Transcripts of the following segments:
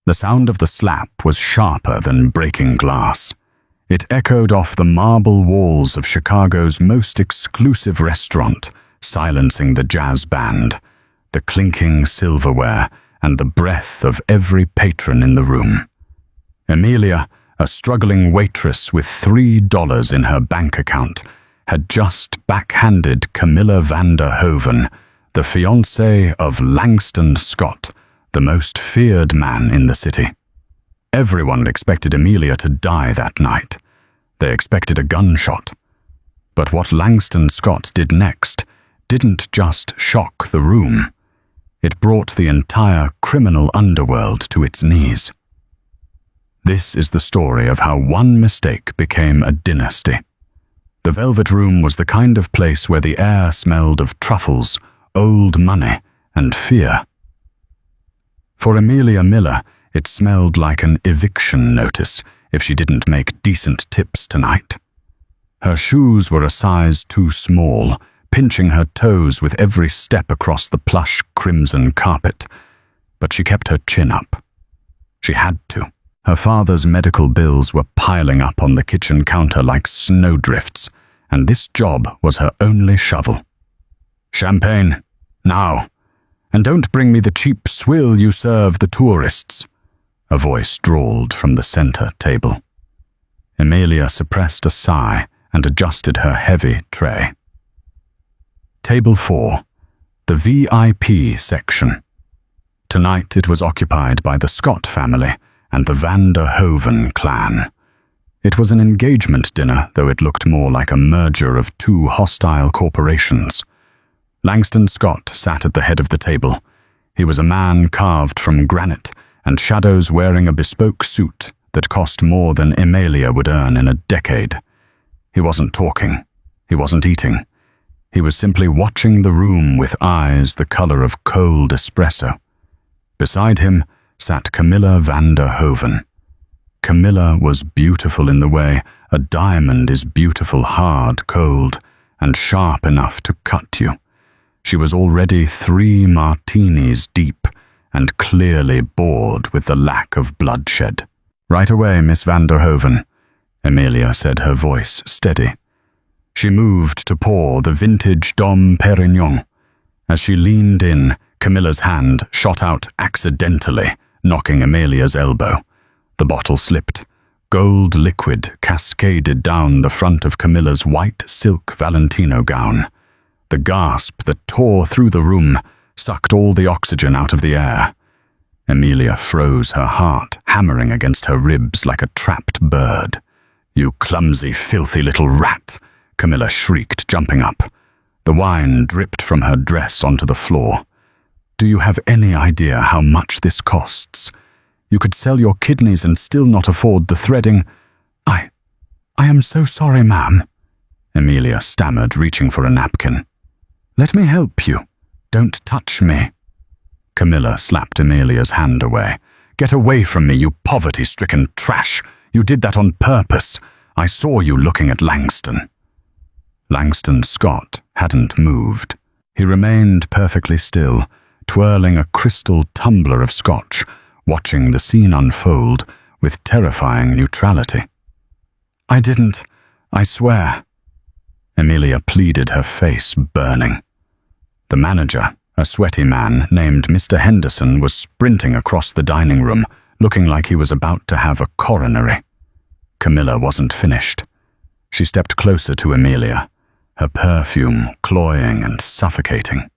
The sound of the slap was sharper than breaking glass. It echoed off the marble walls of Chicago's most exclusive restaurant, silencing the jazz band, the clinking silverware, and the breath of every patron in the room. Amelia, a struggling waitress with $3 in her bank account, had just backhanded Camilla van der Hoven, the fiancée of Langston Scott, the most feared man in the city. Everyone expected Amelia to die that night. They expected a gunshot. But what Langston Scott did next didn't just shock the room. It brought the entire criminal underworld to its knees. This is the story of how one mistake became a dynasty. The Velvet Room was the kind of place where the air smelled of truffles, old money, and fear. For Amelia Miller, it smelled like an eviction notice if she didn't make decent tips tonight. Her shoes were a size too small, pinching her toes with every step across the plush crimson carpet, but she kept her chin up. She had to. Her father's medical bills were piling up on the kitchen counter like snowdrifts, and this job was her only shovel. "Champagne, now. And don't bring me the cheap swill you serve the tourists," a voice drawled from the center table. Amelia suppressed a sigh and adjusted her heavy tray. Table 4, the VIP section. Tonight it was occupied by the Scott family and the van der Hoven clan. It was an engagement dinner, though it looked more like a merger of two hostile corporations. Langston Scott sat at the head of the table. He was a man carved from granite and shadows, wearing a bespoke suit that cost more than Amelia would earn in a decade. He wasn't talking. He wasn't eating. He was simply watching the room with eyes the color of cold espresso. Beside him sat Camilla van der Hoven. Camilla was beautiful in the way a diamond is beautiful hard, cold, and sharp enough to cut you. She was already 3 martinis deep and clearly bored with the lack of bloodshed. "Right away, Miss van der Hoven," Amelia said, her voice steady. She moved to pour the vintage Dom Perignon. As she leaned in, Camilla's hand shot out accidentally, knocking Amelia's elbow. The bottle slipped. Gold liquid cascaded down the front of Camilla's white silk Valentino gown. The gasp that tore through the room sucked all the oxygen out of the air. Amelia froze, her heart hammering against her ribs like a trapped bird. "You clumsy, filthy little rat!" Camilla shrieked, jumping up. The wine dripped from her dress onto the floor. "Do you have any idea how much this costs? You could sell your kidneys and still not afford the threading." I am so sorry, ma'am," Amelia stammered, reaching for a napkin. "Let me help you. Don't touch me." Camilla slapped Amelia's hand away. "Get away from me, you poverty-stricken trash. You did that on purpose. I saw you looking at Langston." Langston Scott hadn't moved. He remained perfectly still, twirling a crystal tumbler of scotch, watching the scene unfold with terrifying neutrality. "I didn't, I swear." Amelia pleaded, her face burning. The manager, a sweaty man named Mr. Henderson, was sprinting across the dining room, looking like he was about to have a coronary. Camilla wasn't finished. She stepped closer to Amelia, her perfume cloying and suffocating.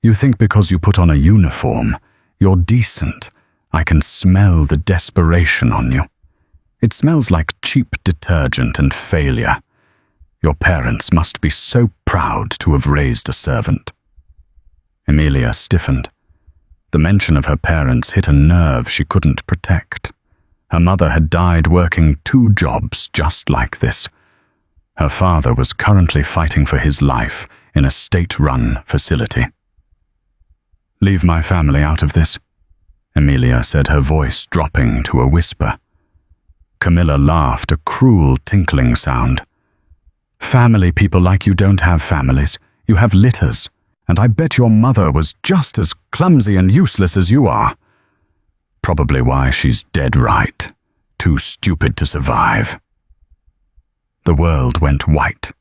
"You think because you put on a uniform, you're decent. I can smell the desperation on you. It smells like cheap detergent and failure. Your parents must be so proud to have raised a servant." Amelia stiffened. The mention of her parents hit a nerve she couldn't protect. Her mother had died working 2 jobs just like this. Her father was currently fighting for his life in a state-run facility. "Leave my family out of this," Amelia said, her voice dropping to a whisper. Camilla laughed, a cruel tinkling sound. "Family people like you don't have families. You have litters. And I bet your mother was just as clumsy and useless as you are." probably why she's dead right. Too stupid to survive. The world went white.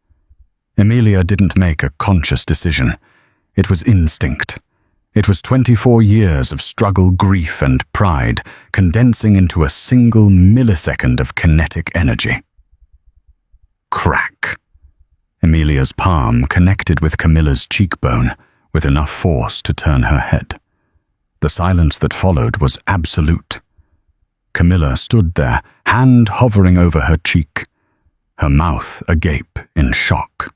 Emilia didn't make a conscious decision. It was instinct. It was 24 years of struggle, grief, and pride condensing into a single millisecond of kinetic energy. Crack. Emilia's palm connected with Camilla's cheekbone with enough force to turn her head. The silence that followed was absolute. Camilla stood there, hand hovering over her cheek, her mouth agape in shock.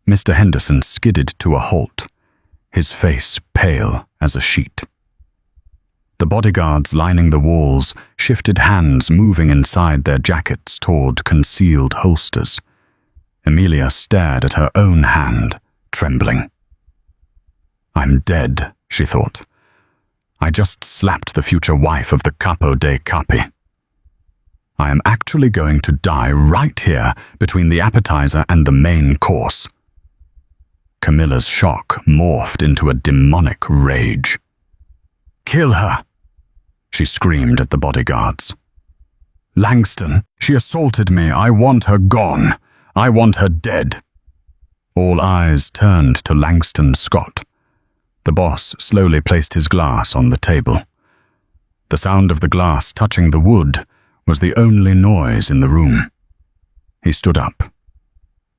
Mr. Henderson skidded to a halt, his face pale as a sheet. The bodyguards lining the walls shifted hands moving inside their jackets toward concealed holsters. Emilia stared at her own hand, trembling. I'm dead, she thought. I just slapped the future wife of the Capo dei Capi. I am actually going to die right here between the appetizer and the main course. Camilla's shock morphed into a demonic rage. Kill her, she screamed at the bodyguards. Langston, she assaulted me. I want her gone. I want her dead. All eyes turned to Langston Scott. The boss slowly placed his glass on the table. The sound of the glass touching the wood was the only noise in the room. He stood up.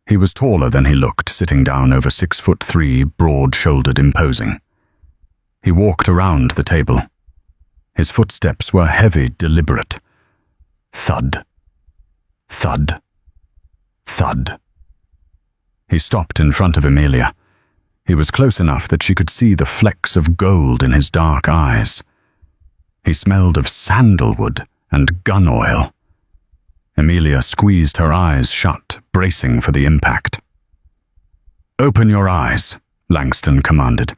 He was taller than he looked, sitting down over 6'3", broad-shouldered, imposing. He walked around the table. His footsteps were heavy, deliberate. Thud. Thud. Thud. He stopped in front of Emilia. He was close enough that she could see the flecks of gold in his dark eyes. He smelled of sandalwood and gun oil. Emilia squeezed her eyes shut, bracing for the impact. Open your eyes, Langston commanded.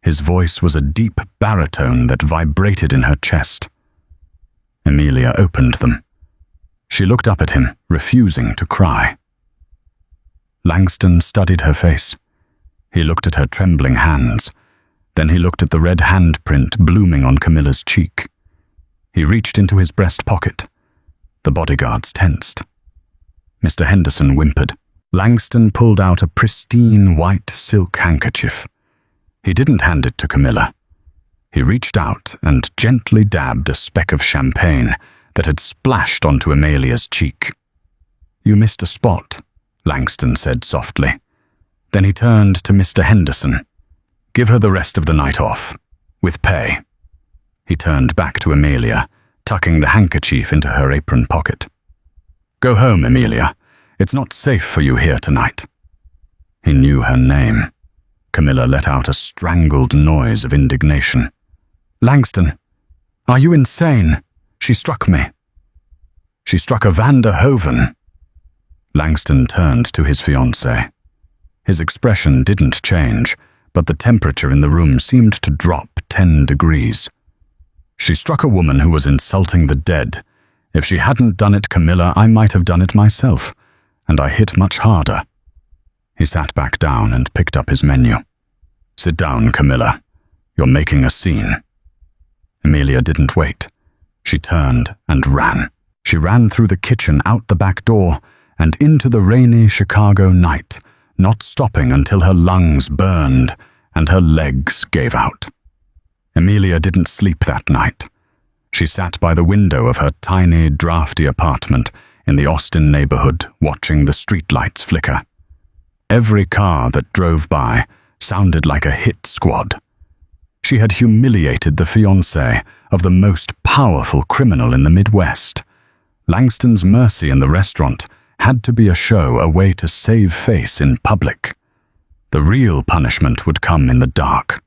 His voice was a deep baritone that vibrated in her chest. Emilia opened them. She looked up at him, refusing to cry. Langston studied her face. He looked at her trembling hands. Then he looked at the red handprint blooming on Camilla's cheek. He reached into his breast pocket. The bodyguards tensed. Mr. Henderson whimpered. Langston pulled out a pristine white silk handkerchief. He didn't hand it to Camilla. He reached out and gently dabbed a speck of champagne that had splashed onto Emilia's cheek. You missed a spot, Langston said softly. Then he turned to Mr. Henderson. Give her the rest of the night off, with pay. He turned back to Emilia, tucking the handkerchief into her apron pocket. Go home, Emilia. It's not safe for you here tonight. He knew her name. Camilla let out a strangled noise of indignation. Langston, are you insane? She struck me. She struck Evander Hoven. Langston turned to his fiancée. His expression didn't change, but the temperature in the room seemed to drop 10 degrees. She struck a woman who was insulting the dead. If she hadn't done it, Camilla, I might have done it myself, and I hit much harder. He sat back down and picked up his menu. Sit down, Camilla. You're making a scene. Emilia didn't wait. She turned and ran. She ran through the kitchen, out the back door, and into the rainy Chicago night, not stopping until her lungs burned and her legs gave out. Emilia didn't sleep that night. She sat by the window of her tiny, drafty apartment in the Austin neighborhood, watching the streetlights flicker. Every car that drove by sounded like a hit squad. She had humiliated the fiancé of the most powerful criminal in the Midwest. Langston's mercy in the restaurant had to be a show, a way to save face in public. The real punishment would come in the dark.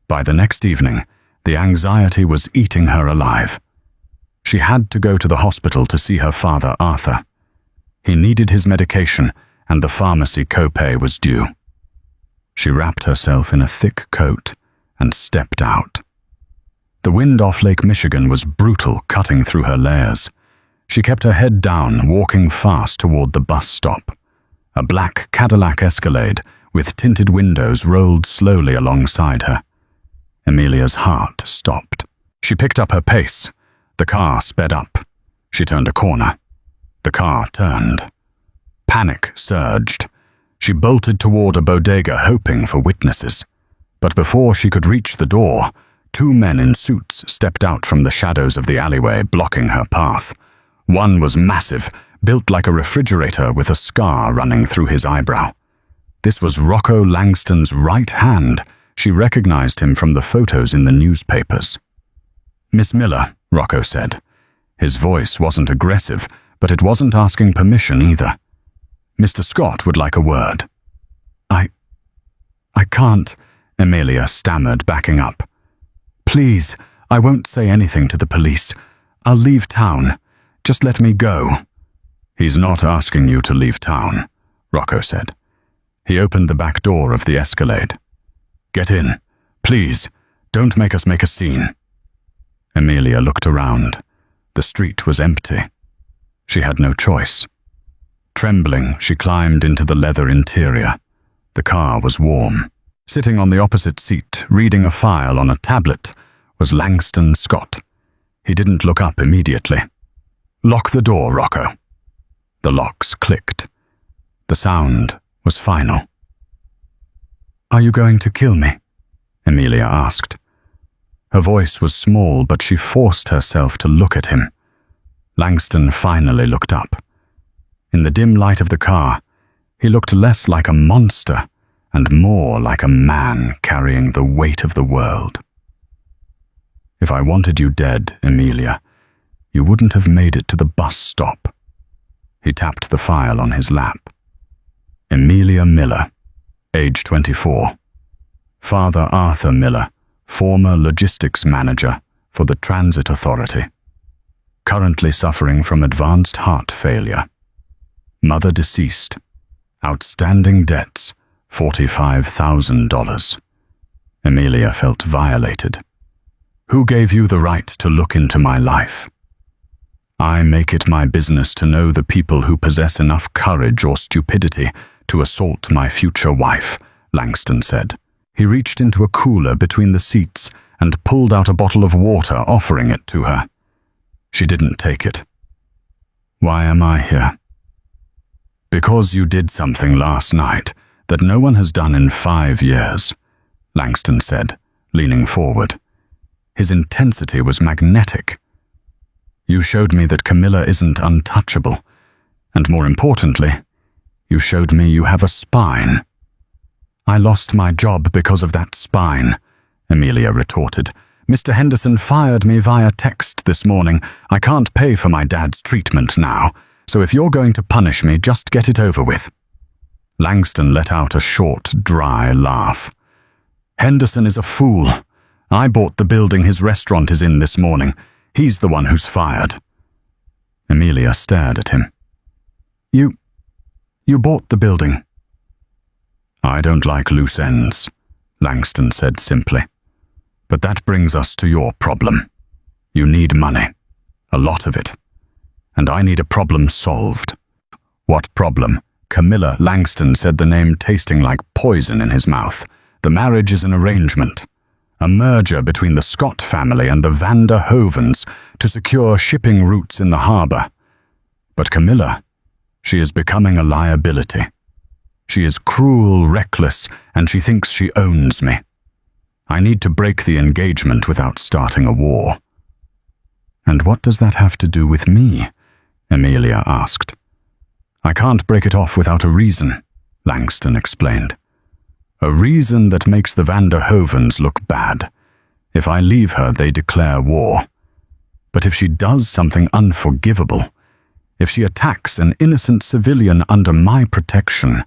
By the next evening, the anxiety was eating her alive. She had to go to the hospital to see her father, Arthur. He needed his medication, and the pharmacy copay was due. She wrapped herself in a thick coat and stepped out. The wind off Lake Michigan was brutal, cutting through her layers. She kept her head down, walking fast toward the bus stop. A black Cadillac Escalade with tinted windows rolled slowly alongside her. Emilia's heart stopped. She picked up her pace. The car sped up. She turned a corner. The car turned. Panic surged. She bolted toward a bodega hoping for witnesses. But before she could reach the door, 2 men in suits stepped out from the shadows of the alleyway, blocking her path. One was massive, built like a refrigerator with a scar running through his eyebrow. This was Rocco Langston's right hand. She recognized him from the photos in the newspapers. "Miss Miller," Rocco said. His voice wasn't aggressive, but it wasn't asking permission either. "Mr. Scott would like a word." I can't," Amelia stammered, backing up. "Please, I won't say anything to the police. I'll leave town. Just let me go." "He's not asking you to leave town," Rocco said. He opened the back door of the Escalade. "Get in. Please, don't make us make a scene." Amelia looked around. The street was empty. She had no choice. Trembling, she climbed into the leather interior. The car was warm. Sitting on the opposite seat, reading a file on a tablet, was Langston Scott. He didn't look up immediately. "Lock the door, Rocco." The locks clicked. The sound was final. "Are you going to kill me?" Amelia asked. Her voice was small, but she forced herself to look at him. Langston finally looked up. In the dim light of the car, he looked less like a monster and more like a man carrying the weight of the world. "If I wanted you dead, Amelia, you wouldn't have made it to the bus stop." He tapped the file on his lap. Amelia Miller, age 24. Father Arthur Miller, former logistics manager for the Transit Authority. Currently suffering from advanced heart failure. Mother deceased. Outstanding debts, $45,000. Amelia felt violated. "Who gave you the right to look into my life?" "I make it my business to know the people who possess enough courage or stupidity to assault my future wife," Langston said. He reached into a cooler between the seats and pulled out a bottle of water, offering it to her. She didn't take it. "Why am I here?" "Because you did something last night that no one has done in 5 years," Langston said, leaning forward. His intensity was magnetic. "You showed me that Camilla isn't untouchable, and more importantly, you showed me you have a spine." "I lost my job because of that spine," Amelia retorted. "Mr. Henderson fired me via text this morning. I can't pay for my dad's treatment now, so if you're going to punish me, just get it over with." Langston let out a short, dry laugh. "Henderson is a fool. I bought the building his restaurant is in this morning. He's the one who's fired." Amelia stared at him. You bought the building." "I don't like loose ends," Langston said simply. "But that brings us to your problem. You need money. A lot of it. And I need a problem solved." "What problem?" Camilla. Langston said the name tasting like poison in his mouth. "The marriage is an arrangement. A merger between the Scott family and the Vander Hovens to secure shipping routes in the harbor. But Camilla, she is becoming a liability. She is cruel, reckless, and she thinks she owns me. I need to break the engagement without starting a war." "And what does that have to do with me?" Amelia asked. "I can't break it off without a reason," Langston explained. "A reason that makes the Vander Hovens look bad. If I leave her, they declare war. But if she does something unforgivable, if she attacks an innocent civilian under my protection,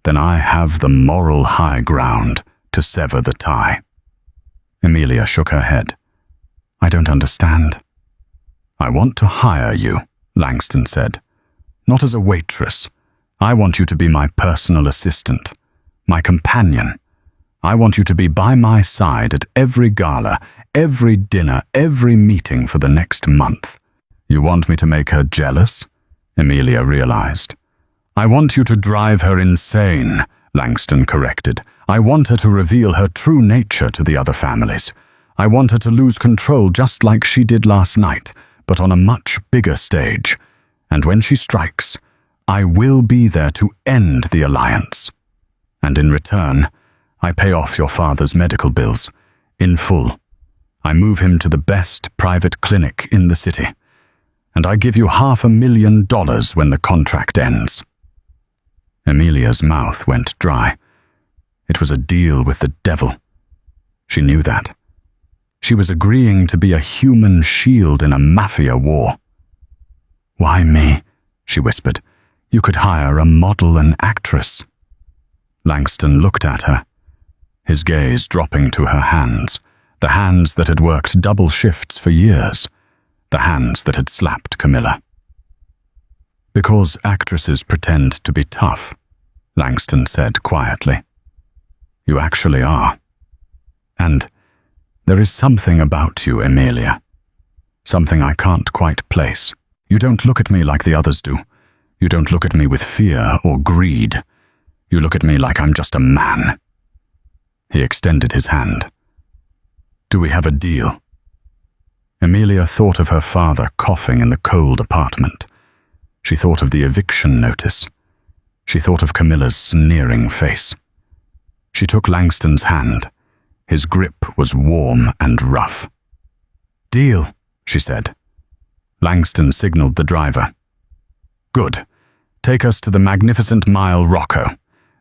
then I have the moral high ground to sever the tie." Amelia shook her head. "I don't understand." "I want to hire you," Langston said. "Not as a waitress. I want you to be my personal assistant, my companion. I want you to be by my side at every gala, every dinner, every meeting for the next month." "You want me to make her jealous?" Amelia realized. "I want you to drive her insane," Langston corrected. "I want her to reveal her true nature to the other families. I want her to lose control just like she did last night, but on a much bigger stage. And when she strikes, I will be there to end the alliance. And in return, I pay off your father's medical bills, in full. I move him to the best private clinic in the city. And I give you $500,000 when the contract ends. Amelia's mouth went dry. It was a deal with the devil. She knew that. She was agreeing to be a human shield in a Mafia war. "Why me?" she whispered. "You could hire a model and actress." Langston looked at her, his gaze dropping to her hands, the hands that had worked double shifts for years, the hands that had slapped Camilla. "Because actresses pretend to be tough," Langston said quietly. "You actually are. And there is something about you, Amelia. Something I can't quite place. You don't look at me like the others do. You don't look at me with fear or greed. You look at me like I'm just a man." He extended his hand. "Do we have a deal?" Amelia thought of her father coughing in the cold apartment. She thought of the eviction notice. She thought of Camilla's sneering face. She took Langston's hand. His grip was warm and rough. "Deal," she said. Langston signaled the driver. "Good. Take us to the magnificent Mile Rocco.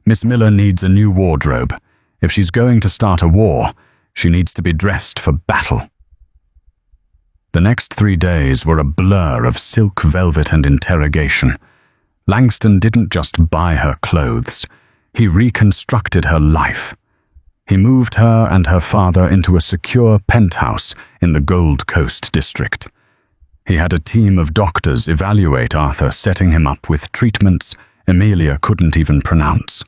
Miss Miller needs a new wardrobe. If she's going to start a war, she needs to be dressed for battle." The next 3 days were a blur of silk velvet and interrogation. Langston didn't just buy her clothes. He reconstructed her life. He moved her and her father into a secure penthouse in the Gold Coast district. He had a team of doctors evaluate Arthur, setting him up with treatments Amelia couldn't even pronounce.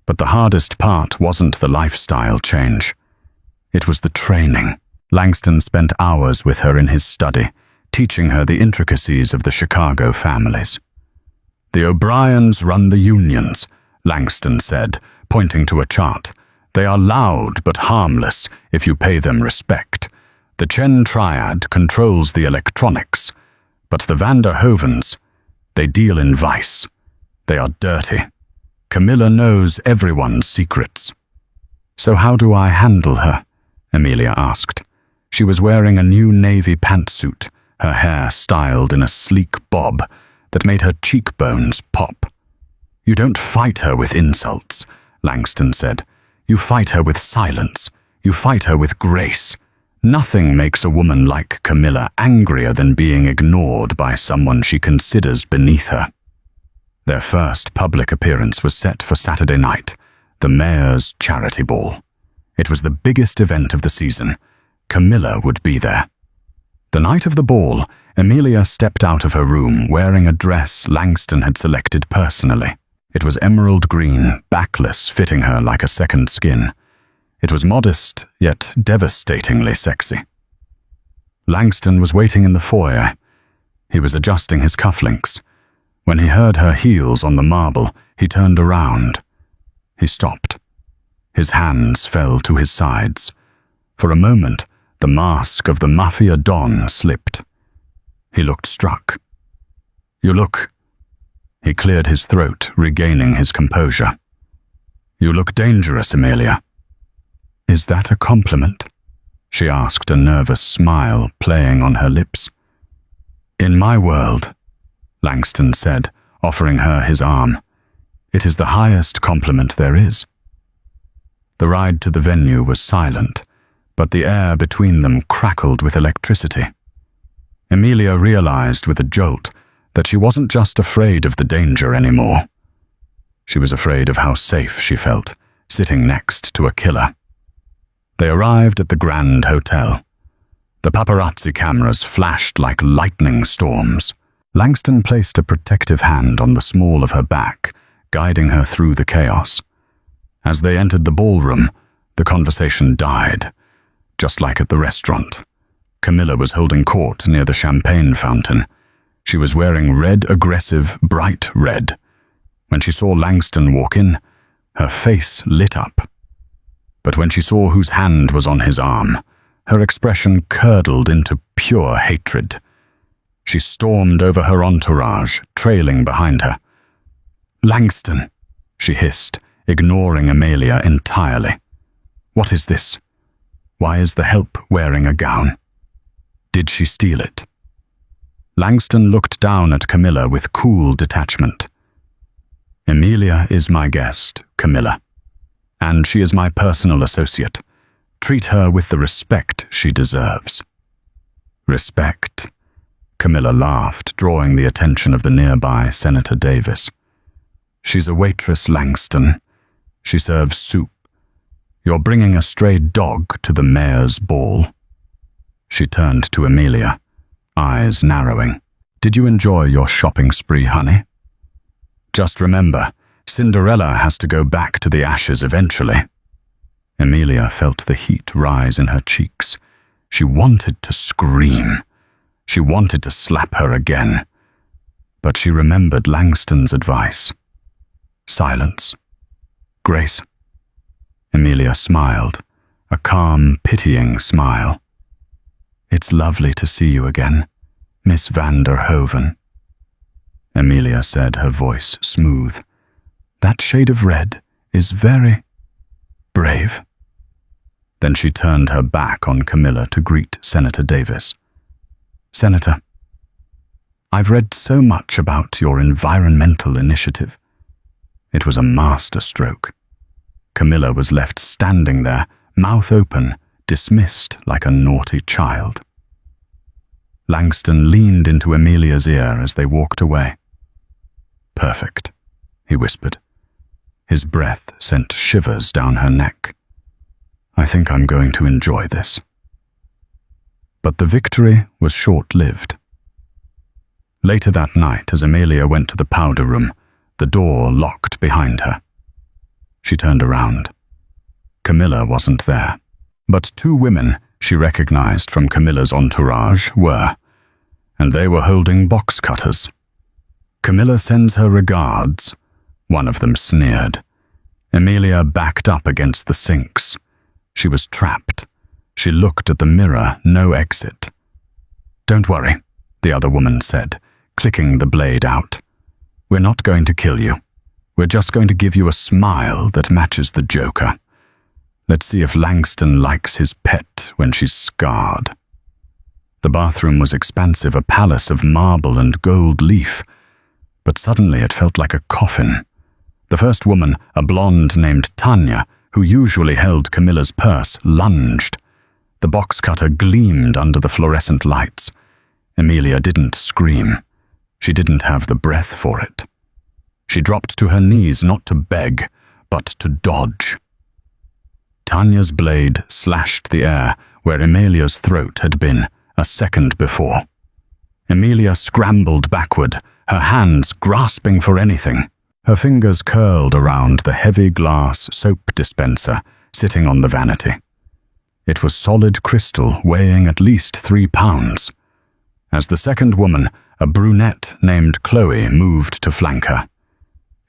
But the hardest part wasn't the lifestyle change. It was the training. Langston spent hours with her in his study, teaching her the intricacies of the Chicago families. "The O'Briens run the unions," Langston said, pointing to a chart. "They are loud but harmless if you pay them respect. The Chen Triad controls the electronics, but the Van der Hovens, they deal in vice. They are dirty. Camilla knows everyone's secrets." "So how do I handle her?" Amelia asked. She was wearing a new navy pantsuit, her hair styled in a sleek bob that made her cheekbones pop. "You don't fight her with insults," Langston said. "You fight her with silence. You fight her with grace. Nothing makes a woman like Camilla angrier than being ignored by someone she considers beneath her." Their first public appearance was set for Saturday night, the mayor's charity ball. It was the biggest event of the season. Camilla would be there. The night of the ball, Amelia stepped out of her room wearing a dress Langston had selected personally. It was emerald green, backless, fitting her like a second skin. It was modest, yet devastatingly sexy. Langston was waiting in the foyer. He was adjusting his cufflinks. When he heard her heels on the marble, he turned around. He stopped. His hands fell to his sides. For a moment, the mask of the Mafia Don slipped. He looked struck. "You look..." He cleared his throat, regaining his composure. "You look dangerous, Amelia." "Is that a compliment?" she asked, a nervous smile playing on her lips. "In my world," Langston said, offering her his arm, "it is the highest compliment there is." The ride to the venue was silent, but the air between them crackled with electricity. Amelia realized with a jolt that she wasn't just afraid of the danger anymore. She was afraid of how safe she felt, sitting next to a killer. They arrived at the Grand Hotel. The paparazzi cameras flashed like lightning storms. Langston placed a protective hand on the small of her back, guiding her through the chaos. As they entered the ballroom, the conversation died, just like at the restaurant. Camilla was holding court near the champagne fountain. She was wearing red, aggressive, bright red. When she saw Langston walk in, her face lit up. But when she saw whose hand was on his arm, her expression curdled into pure hatred. She stormed over her entourage, trailing behind her. "Langston," she hissed, ignoring Amelia entirely. "What is this? Why is the help wearing a gown? Did she steal it?" Langston looked down at Camilla with cool detachment. "Amelia is my guest, Camilla, and she is my personal associate. Treat her with the respect she deserves." "Respect?" Camilla laughed, drawing the attention of the nearby Senator Davis. "She's a waitress, Langston. She serves soup. You're bringing a stray dog to the mayor's ball." She turned to Amelia, eyes narrowing. "Did you enjoy your shopping spree, honey? Just remember, Cinderella has to go back to the ashes eventually." Amelia felt the heat rise in her cheeks. She wanted to scream. She wanted to slap her again. But she remembered Langston's advice. Silence. Grace. Amelia smiled, a calm, pitying smile. "It's lovely to see you again, Miss van der Hoven," Amelia said, her voice smooth. "That shade of red is very brave." Then she turned her back on Camilla to greet Senator Davis. "Senator, I've read so much about your environmental initiative." It was a masterstroke. Camilla was left standing there, mouth open, dismissed like a naughty child. Langston leaned into Amelia's ear as they walked away. "Perfect," he whispered. His breath sent shivers down her neck. "I think I'm going to enjoy this." But the victory was short-lived. Later that night, as Amelia went to the powder room, the door locked behind her. She turned around. Camilla wasn't there, but two women she recognized from Camilla's entourage were, and they were holding box cutters. "Camilla sends her regards," one of them sneered. Amelia backed up against the sinks. She was trapped. She looked at the mirror, no exit. "Don't worry," the other woman said, clicking the blade out. "We're not going to kill you. We're just going to give you a smile that matches the Joker. Let's see if Langston likes his pet when she's scarred." The bathroom was expansive, a palace of marble and gold leaf, but suddenly it felt like a coffin. The first woman, a blonde named Tanya, who usually held Camilla's purse, lunged. The box cutter gleamed under the fluorescent lights. Amelia didn't scream. She didn't have the breath for it. She dropped to her knees not to beg, but to dodge. Tanya's blade slashed the air where Amelia's throat had been a second before. Amelia scrambled backward, her hands grasping for anything. Her fingers curled around the heavy glass soap dispenser sitting on the vanity. It was solid crystal, weighing at least 3 pounds. As the second woman, a brunette named Chloe, moved to flank her,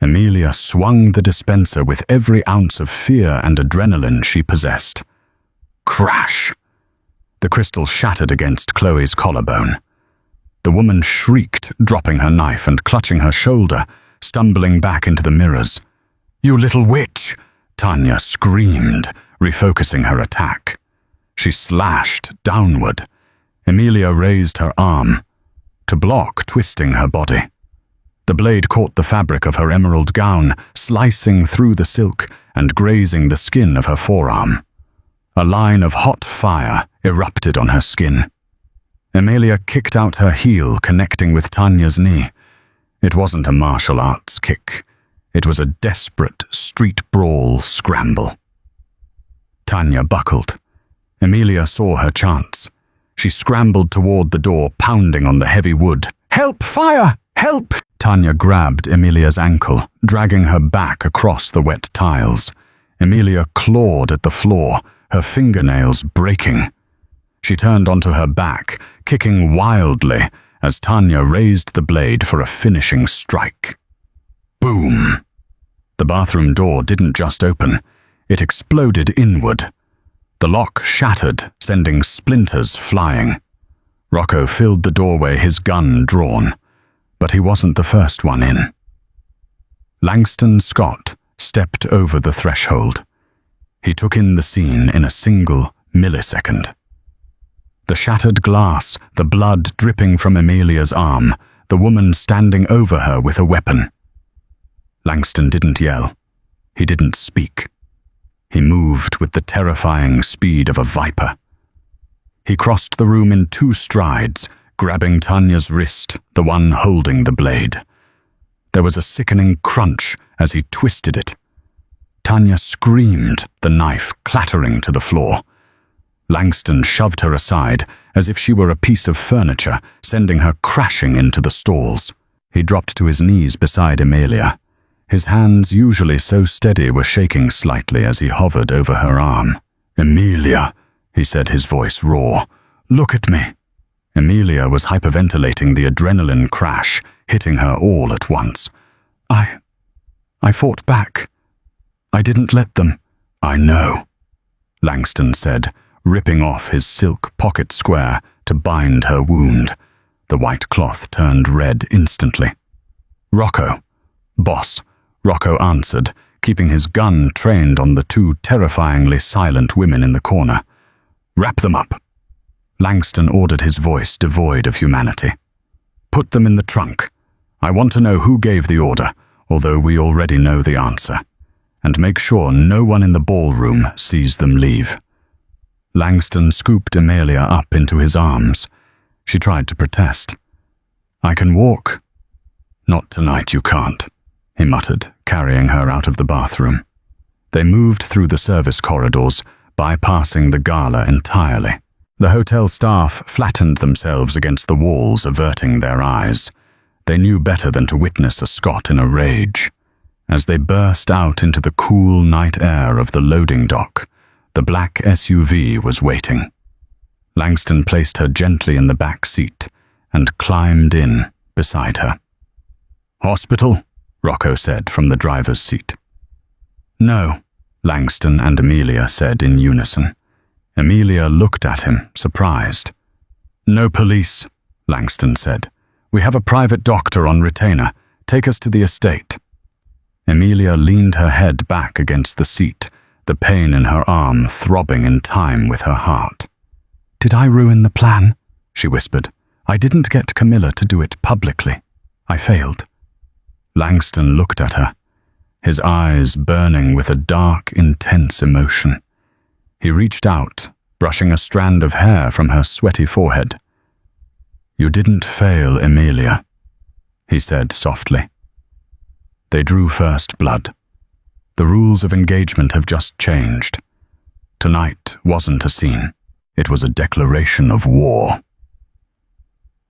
Amelia swung the dispenser with every ounce of fear and adrenaline she possessed. Crash! The crystal shattered against Chloe's collarbone. The woman shrieked, dropping her knife and clutching her shoulder, stumbling back into the mirrors. "You little witch!" Tanya screamed, refocusing her attack. She slashed downward. Amelia raised her arm to block, twisting her body. The blade caught the fabric of her emerald gown, slicing through the silk and grazing the skin of her forearm. A line of hot fire erupted on her skin. Amelia kicked out her heel, connecting with Tanya's knee. It wasn't a martial arts kick. It was a desperate street brawl scramble. Tanya buckled. Amelia saw her chance. She scrambled toward the door, pounding on the heavy wood. "Help! Fire! Help!" Tanya grabbed Amelia's ankle, dragging her back across the wet tiles. Amelia clawed at the floor, her fingernails breaking. She turned onto her back, kicking wildly as Tanya raised the blade for a finishing strike. Boom! The bathroom door didn't just open, it exploded inward. The The lock shattered, sending splinters flying. Rocco filled the doorway, his gun drawn, but he wasn't the first one in. Langston Scott stepped over the threshold. He took in the scene in a single millisecond. The shattered glass, the blood dripping from Amelia's arm, the woman standing over her with a weapon. Langston didn't yell. He didn't speak. He moved with the terrifying speed of a viper. He crossed the room in 2 strides, grabbing Tanya's wrist, the one holding the blade. There was a sickening crunch as he twisted it. Tanya screamed, the knife clattering to the floor. Langston shoved her aside as if she were a piece of furniture, sending her crashing into the stalls. He dropped to his knees beside Amelia. His hands, usually so steady, were shaking slightly as he hovered over her arm. "Amelia," he said, his voice raw. "Look at me." Amelia was hyperventilating, the adrenaline crash hitting her all at once. I fought back. I didn't let them." "I know," Langston said, ripping off his silk pocket square to bind her wound. The white cloth turned red instantly. "Rocco." "Boss," Rocco answered, keeping his gun trained on the 2 terrifyingly silent women in the corner. "Wrap them up." Langston ordered, his voice devoid of humanity. "Put them in the trunk. I want to know who gave the order, although we already know the answer. And make sure no one in the ballroom sees them leave." Langston scooped Amelia up into his arms. She tried to protest. "I can walk." "Not tonight, you can't," he muttered, carrying her out of the bathroom. They moved through the service corridors, bypassing the gala entirely. The hotel staff flattened themselves against the walls, averting their eyes. They knew better than to witness a Scott in a rage. As they burst out into the cool night air of the loading dock, the black SUV was waiting. Langston placed her gently in the back seat and climbed in beside her. "Hospital?" Rocco said from the driver's seat. "No," Langston and Amelia said in unison. Amelia looked at him, surprised. "No police," Langston said. "We have a private doctor on retainer. Take us to the estate." Amelia leaned her head back against the seat, the pain in her arm throbbing in time with her heart. "Did I ruin the plan?" she whispered. "I didn't get Camilla to do it publicly. I failed." Langston looked at her, his eyes burning with a dark, intense emotion. He reached out, brushing a strand of hair from her sweaty forehead. "You didn't fail, Amelia," he said softly. They drew first blood. The rules of engagement have just changed. Tonight wasn't a scene. It was a declaration of war.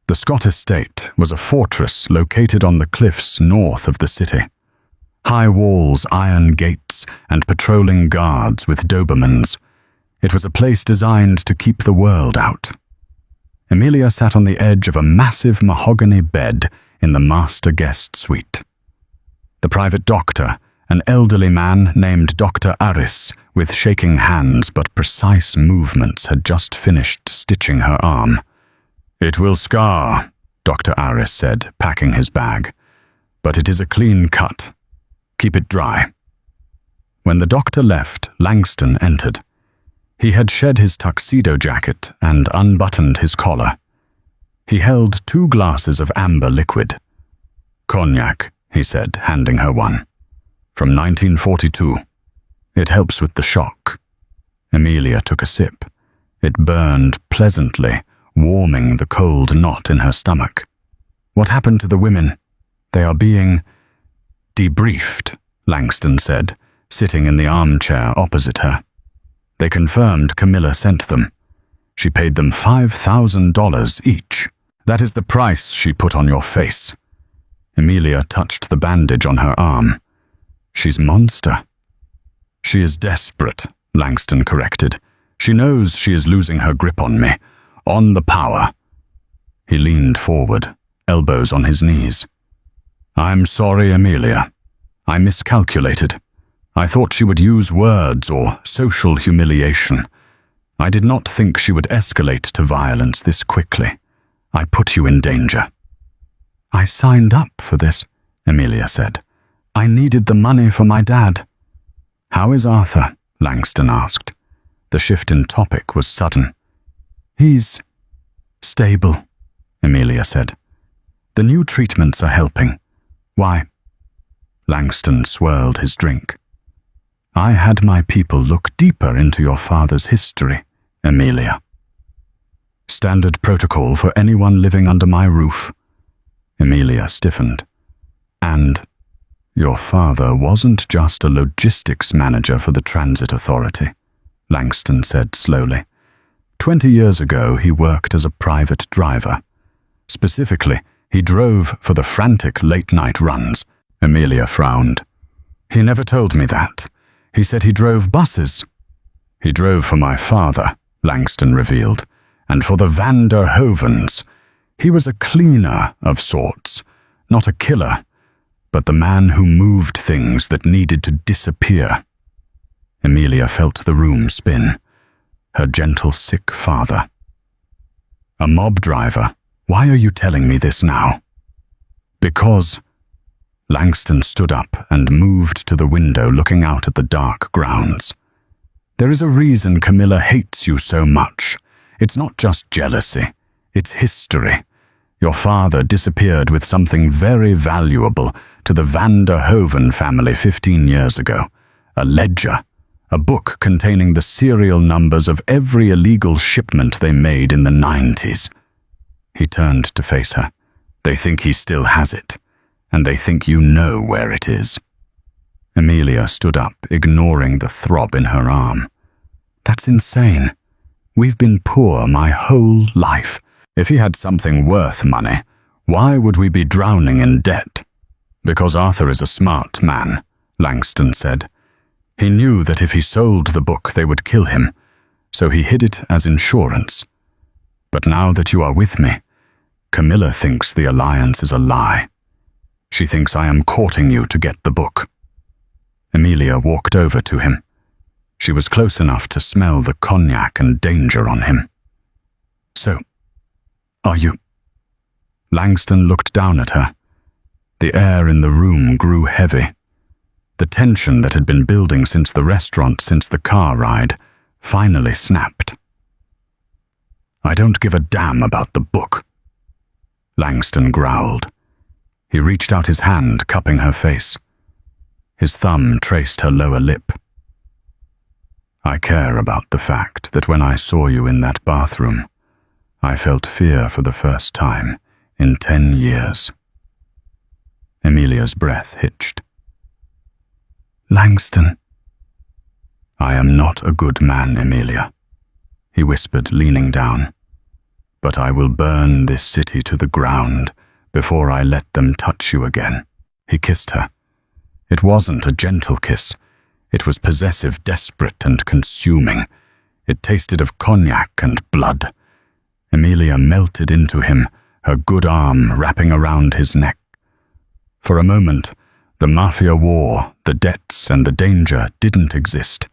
The Scott estate was a fortress located on the cliffs north of the city. High walls, iron gates, and patrolling guards with Dobermans. It was a place designed to keep the world out. Amelia sat on the edge of a massive mahogany bed in the master guest suite. The private doctor, an elderly man named Dr. Aris, with shaking hands but precise movements, had just finished stitching her arm. "It will scar," Dr. Aris said, packing his bag. "But it is a clean cut. Keep it dry." When the doctor left, Langston entered. He had shed his tuxedo jacket and unbuttoned his collar. He held 2 glasses of amber liquid. "Cognac," he said, handing her one. "From 1942. It helps with the shock." Amelia took a sip. It burned pleasantly, warming the cold knot in her stomach. "What happened to the women? They are being debriefed," Langston said, sitting in the armchair opposite her. "They confirmed Camilla sent them. She paid them $5,000 each. That is the price she put on your face." Amelia touched the bandage on her arm. "She's monster." "She is desperate," Langston corrected. "She knows she is losing her grip on me, on the power." He leaned forward, elbows on his knees. "I'm sorry, Amelia. I miscalculated. I thought she would use words or social humiliation. I did not think she would escalate to violence this quickly. I put you in danger. I signed up for this, Emilia said. I needed the money for my dad. How is Arthur? Langston asked. The shift in topic was sudden. He's stable, Emilia said. The new treatments are helping. Why? Langston swirled his drink. I had my people look deeper into your father's history, Emilia. Standard protocol for anyone living under my roof. Emilia stiffened. And your father wasn't just a logistics manager for the Transit Authority, Langston said slowly. 20 years ago, he worked as a private driver. Specifically, he drove for the frantic late-night runs. Emilia frowned. He never told me that. He said he drove buses. He drove for my father, Langston revealed, and for the Van der Hovens. He was a cleaner of sorts, not a killer, but the man who moved things that needed to disappear. Emilia felt the room spin. Her gentle, sick father. A mob driver. Why are you telling me this now? Because... Langston stood up and moved to the window looking out at the dark grounds. There is a reason Camilla hates you so much. It's not just jealousy. It's history. Your father disappeared with something very valuable to the Van der Hoven family 15 years ago. A ledger. A book containing the serial numbers of every illegal shipment they made in the 90s. He turned to face her. They think he still has it. And they think you know where it is. Emilia stood up, ignoring the throb in her arm. That's insane. We've been poor my whole life. If he had something worth money, why would we be drowning in debt? Because Arthur is a smart man, Langston said. He knew that if he sold the book, they would kill him, so he hid it as insurance. But now that you are with me, Camilla thinks the alliance is a lie. She thinks I am courting you to get the book. Emilia walked over to him. She was close enough to smell the cognac and danger on him. So, are you? Langston looked down at her. The air in the room grew heavy. The tension that had been building since the restaurant, since the car ride, finally snapped. I don't give a damn about the book. Langston growled. He reached out his hand, cupping her face. His thumb traced her lower lip. I care about the fact that when I saw you in that bathroom, I felt fear for the first time in 10 years. Emilia's breath hitched. Langston. I am not a good man, Emilia, he whispered, leaning down. But I will burn this city to the ground before I let them touch you again. He kissed her. It wasn't a gentle kiss. It was possessive, desperate, and consuming. It tasted of cognac and blood. Emilia melted into him, her good arm wrapping around his neck. For a moment, the Mafia war, the debts, and the danger didn't exist.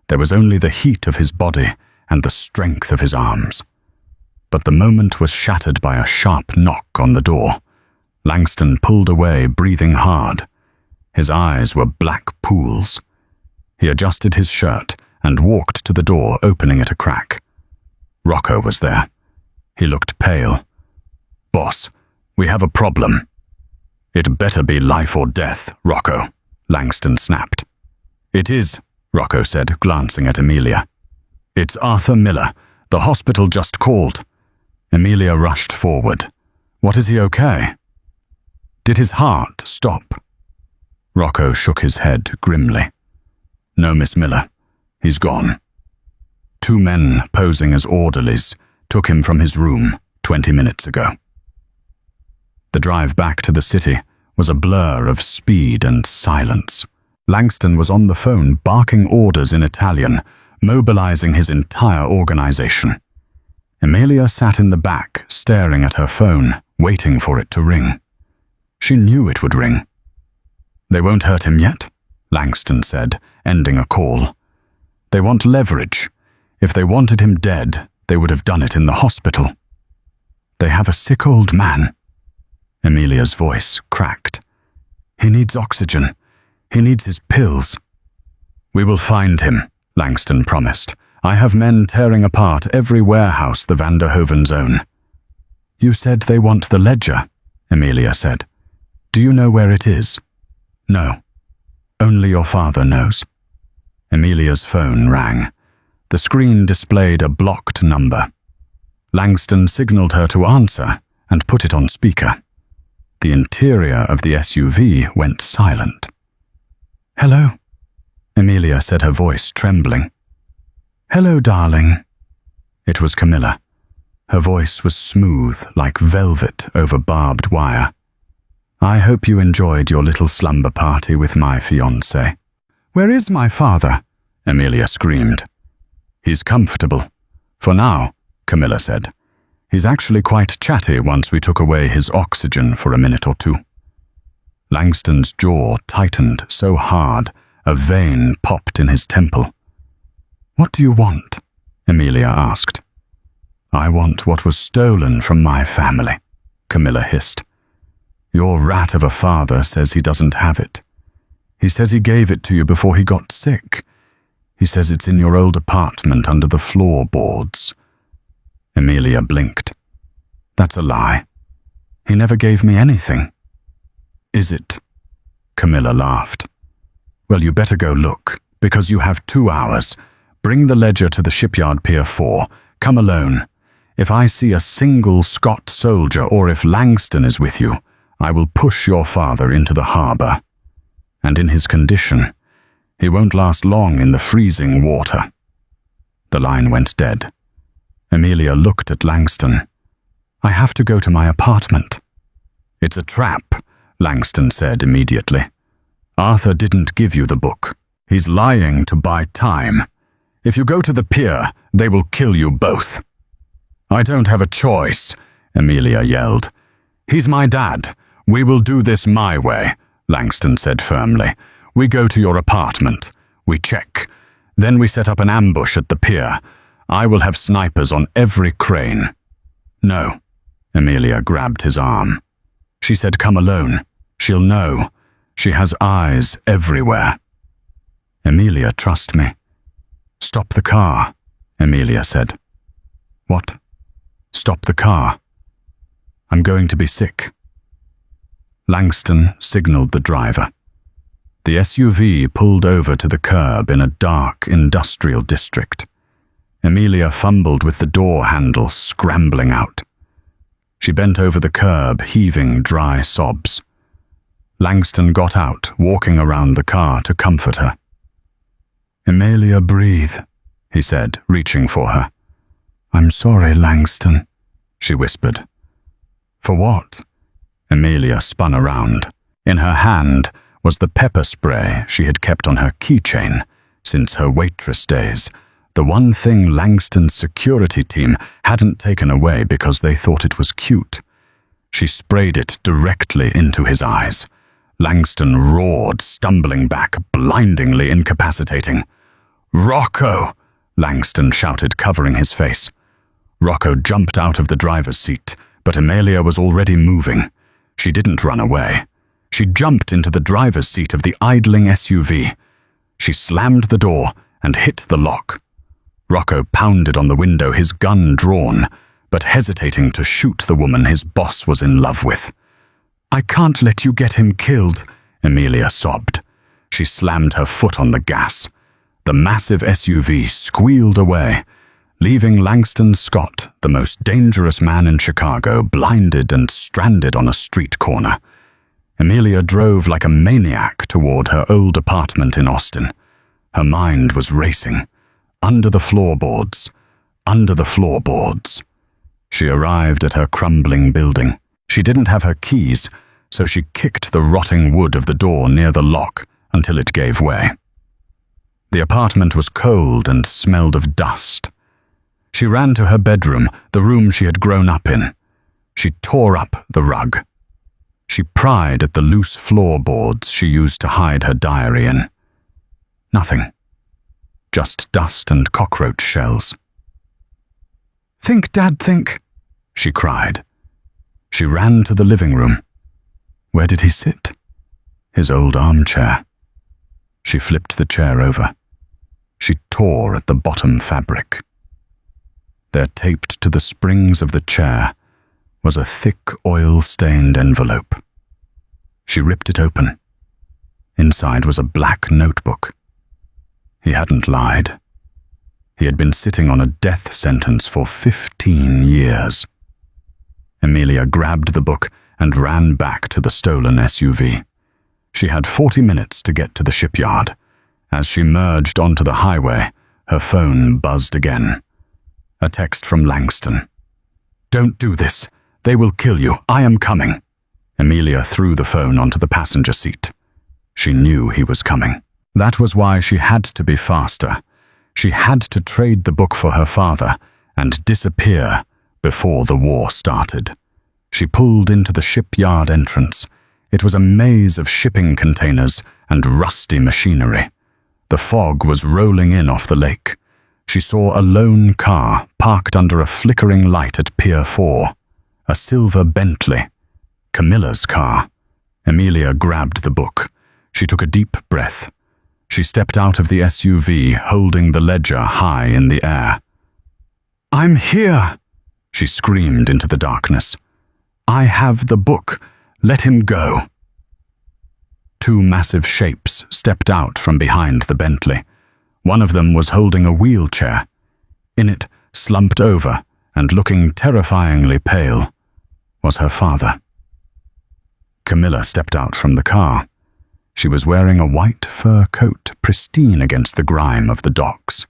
There was only the heat of his body and the strength of his arms. But the moment was shattered by a sharp knock on the door. Langston pulled away, breathing hard. His eyes were black pools. He adjusted his shirt and walked to the door, opening it a crack. Rocco was there. He looked pale. Boss, we have a problem. It better be life or death, Rocco, Langston snapped. It is, Rocco said, glancing at Emilia. It's Arthur Miller. The hospital just called. Emilia rushed forward. What, is he okay? Did his heart stop? Rocco shook his head grimly. No, Miss Miller. He's gone. 2 men posing as orderlies took him from his room 20 minutes ago. The drive back to the city was a blur of speed and silence. Langston was on the phone barking orders in Italian, mobilizing his entire organization. Emilia sat in the back, staring at her phone, waiting for it to ring. She knew it would ring. They won't hurt him yet, Langston said, ending a call. They want leverage. If they wanted him dead, they would have done it in the hospital. They have a sick old man. Amelia's voice cracked. He needs oxygen. He needs his pills. We will find him, Langston promised. I have men tearing apart every warehouse the Van der Hovens own. You said they want the ledger, Amelia said. Do you know where it is? No. Only your father knows. Amelia's phone rang. The screen displayed a blocked number. Langston signaled her to answer and put it on speaker. The interior of the SUV went silent. Hello, Amelia said, her voice trembling. Hello, darling. It was Camilla. Her voice was smooth like velvet over barbed wire. I hope you enjoyed your little slumber party with my fiancé. Where is my father? Amelia screamed. He's comfortable. For now, Camilla said. He's actually quite chatty once we took away his oxygen for a minute or two. Langston's jaw tightened so hard, a vein popped in his temple. What do you want? Amelia asked. I want what was stolen from my family, Camilla hissed. Your rat of a father says he doesn't have it. He says he gave it to you before he got sick. He says it's in your old apartment under the floorboards. Amelia blinked. That's a lie. He never gave me anything. Is it? Camilla laughed. Well, you better go look, because you have 2 hours. Bring the ledger to the shipyard Pier 4. Come alone. If I see a single Scot soldier or if Langston is with you, I will push your father into the harbour. And in his condition, he won't last long in the freezing water. The line went dead. Amelia looked at Langston. I have to go to my apartment. It's a trap, Langston said immediately. Arthur didn't give you the book. He's lying to buy time. If you go to the pier, they will kill you both. I don't have a choice, Amelia yelled. He's my dad. We will do this my way, Langston said firmly. We go to your apartment. We check. Then we set up an ambush at the pier. I will have snipers on every crane. No. Amelia grabbed his arm. She said, come alone. She'll know. She has eyes everywhere. Amelia, trust me. Stop the car, Amelia said. What? Stop the car. I'm going to be sick. Langston signaled the driver. The SUV pulled over to the curb in a dark industrial district. Amelia fumbled with the door handle, scrambling out. She bent over the curb, heaving dry sobs. Langston got out, walking around the car to comfort her. Amelia, breathe, he said, reaching for her. I'm sorry, Langston, she whispered. For what? Amelia spun around. In her hand was the pepper spray she had kept on her keychain since her Waitress days, the one thing Langston's security team hadn't taken away because they thought it was cute. She sprayed it directly into his eyes. Langston roared, stumbling back, blindingly incapacitating. Rocco! Langston shouted, covering his face. Rocco jumped out of the driver's seat, but Amelia was already moving. She didn't run away. She jumped into the driver's seat of the idling SUV. She slammed the door and hit the lock. Rocco pounded on the window, his gun drawn, but hesitating to shoot the woman his boss was in love with. I can't let you get him killed, Amelia sobbed. She slammed her foot on the gas. The massive SUV squealed away, leaving Langston Scott, the most dangerous man in Chicago, blinded and stranded on a street corner. Amelia drove like a maniac toward her old apartment in Austin. Her mind was racing. Under the floorboards. Under the floorboards. She arrived at her crumbling building. She didn't have her keys, so she kicked the rotting wood of the door near the lock until it gave way. The apartment was cold and smelled of dust. She ran to her bedroom, the room she had grown up in. She tore up the rug. She pried at the loose floorboards she used to hide her diary in. Nothing. just dust and cockroach shells. "Think, Dad, think," she cried. She ran to the living room. Where did he sit? His old armchair. She flipped the chair over. She tore at the bottom fabric. There, taped to the springs of the chair, was a thick, oil-stained envelope. She ripped it open. Inside was a black notebook. He hadn't lied. He had been sitting on a death sentence for 15 years. Amelia grabbed the book and ran back to the stolen SUV. She had 40 minutes to get to the shipyard. As she merged onto the highway, her phone buzzed again. A text from Langston. "Don't do this. They will kill you. I am coming." Amelia threw the phone onto the passenger seat. She knew he was coming. That was why she had to be faster. She had to trade the book for her father and disappear before the war started. She pulled into the shipyard entrance. It was a maze of shipping containers and rusty machinery. The fog was rolling in off the lake. She saw a lone car parked under a flickering light at Pier 4. A silver Bentley. Camilla's car. Amelia grabbed the book. She took a deep breath. She stepped out of the SUV, holding the ledger high in the air. "I'm here!" she screamed into the darkness. "I have the book. Let him go." Two massive shapes stepped out from behind the Bentley. One of them was holding a wheelchair. In it, slumped over and looking terrifyingly pale, was her father. Camilla stepped out from the car. She was wearing a white fur coat, pristine against the grime of the docks.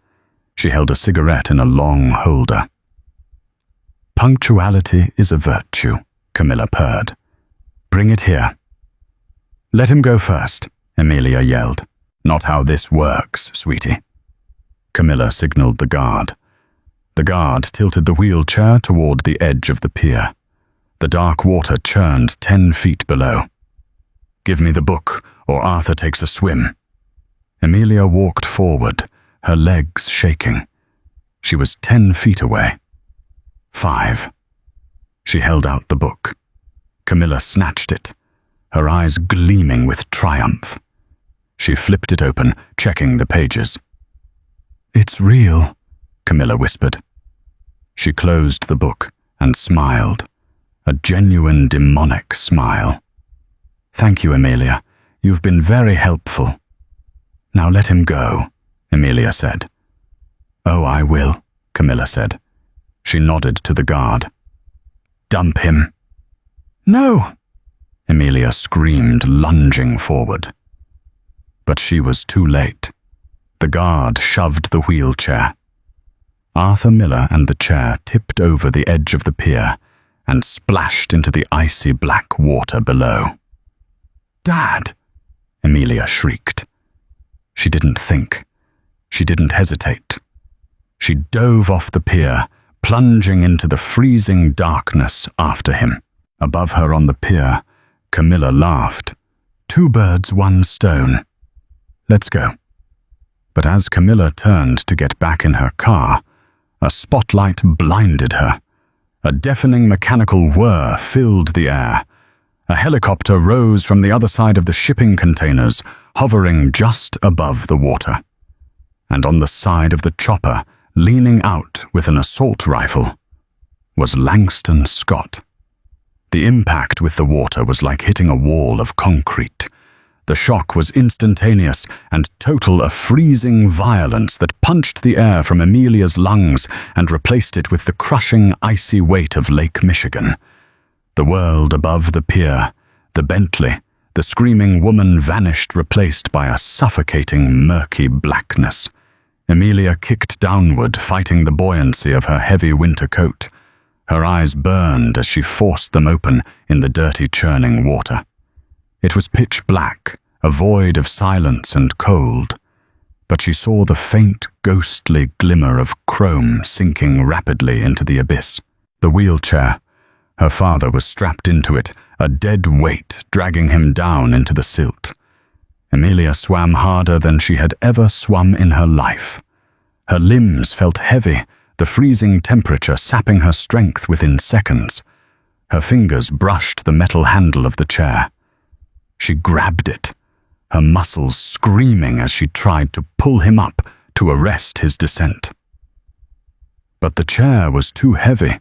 She held a cigarette in a long holder. "Punctuality is a virtue," Camilla purred. "Bring it here." "Let him go first," Amelia yelled. "Not how this works, sweetie." Camilla signaled the guard. The guard tilted the wheelchair toward the edge of the pier. The dark water churned 10 feet below. "Give me the book, or Arthur takes a swim." Amelia walked forward, her legs shaking. She was 10 feet away. 5. She held out the book. Camilla snatched it, her eyes gleaming with triumph. She flipped it open, checking the pages. "It's real," Camilla whispered. She closed the book and smiled, a genuine demonic smile. "Thank you, Amelia. You've been very helpful." "Now let him go," Amelia said. "Oh, I will," Camilla said. She nodded to the guard. "Dump him." "No!" Amelia screamed, lunging forward. But she was too late. The guard shoved the wheelchair. Arthur Miller and the chair tipped over the edge of the pier and splashed into the icy black water below. "Dad!" Amelia shrieked. She didn't think. She didn't hesitate. She dove off the pier, plunging into the freezing darkness after him. Above her on the pier, Camilla laughed. "Two birds, one stone. Let's go." But as Camilla turned to get back in her car, a spotlight blinded her. A deafening mechanical whir filled the air. A helicopter rose from the other side of the shipping containers, hovering just above the water. And on the side of the chopper, leaning out with an assault rifle, was Langston Scott. The impact with the water was like hitting a wall of concrete. The shock was instantaneous and total, a freezing violence that punched the air from Amelia's lungs and replaced it with the crushing, icy weight of Lake Michigan. The world above the pier, the Bentley, the screaming woman vanished, replaced by a suffocating, murky blackness. Amelia kicked downward, fighting the buoyancy of her heavy winter coat. Her eyes burned as she forced them open in the dirty, churning water. It was pitch black, a void of silence and cold, but she saw the faint, ghostly glimmer of chrome sinking rapidly into the abyss. The wheelchair. Her father was strapped into it, a dead weight dragging him down into the silt. Amelia swam harder than she had ever swum in her life. Her limbs felt heavy, the freezing temperature sapping her strength within seconds. Her fingers brushed the metal handle of the chair. She grabbed it, her muscles screaming as she tried to pull him up to arrest his descent. But the chair was too heavy.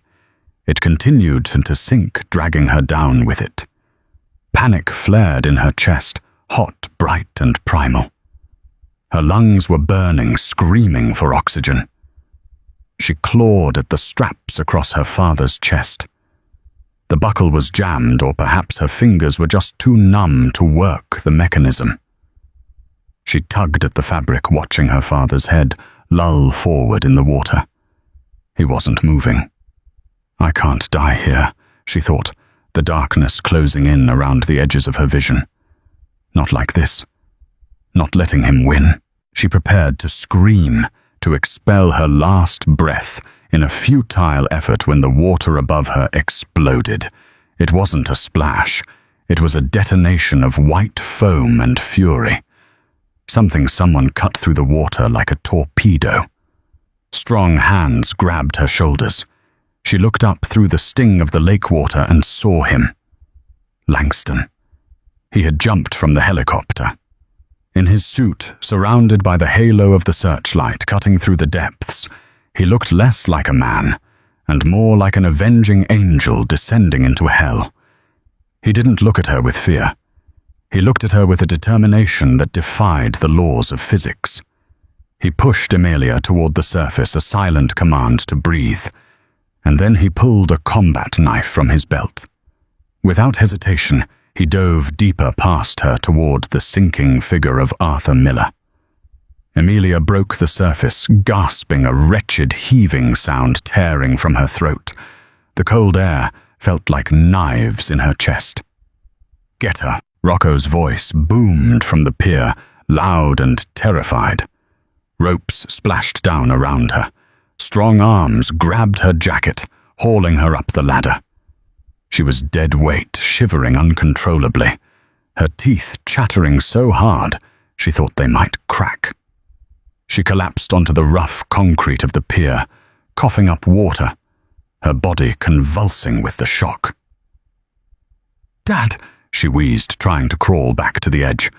It continued to sink, dragging her down with it. Panic flared in her chest, hot, bright, and primal. Her lungs were burning, screaming for oxygen. She clawed at the straps across her father's chest. The buckle was jammed, or perhaps her fingers were just too numb to work the mechanism. She tugged at the fabric, watching her father's head lull forward in the water. He wasn't moving. I can't die here, she thought, the darkness closing in around the edges of her vision. Not like this. Not letting him win. She prepared to scream, to expel her last breath in a futile effort when the water above her exploded. It wasn't a splash. It was a detonation of white foam and fury. Someone cut through the water like a torpedo. Strong hands grabbed her shoulders. She looked up through the sting of the lake water and saw him. Langston. He had jumped from the helicopter. In his suit, surrounded by the halo of the searchlight cutting through the depths, he looked less like a man, and more like an avenging angel descending into hell. He didn't look at her with fear. He looked at her with a determination that defied the laws of physics. He pushed Emilia toward the surface, a silent command to breathe, and then he pulled a combat knife from his belt. Without hesitation, he dove deeper past her toward the sinking figure of Arthur Miller. Emilia broke the surface, gasping, a wretched heaving sound tearing from her throat. The cold air felt like knives in her chest. "Get her," Rocco's voice boomed from the pier, loud and terrified. Ropes splashed down around her. Strong arms grabbed her jacket, hauling her up the ladder. She was dead weight, shivering uncontrollably, her teeth chattering so hard she thought they might crack. She collapsed onto the rough concrete of the pier, coughing up water, her body convulsing with the shock. "Dad," she wheezed, trying to crawl back to the edge.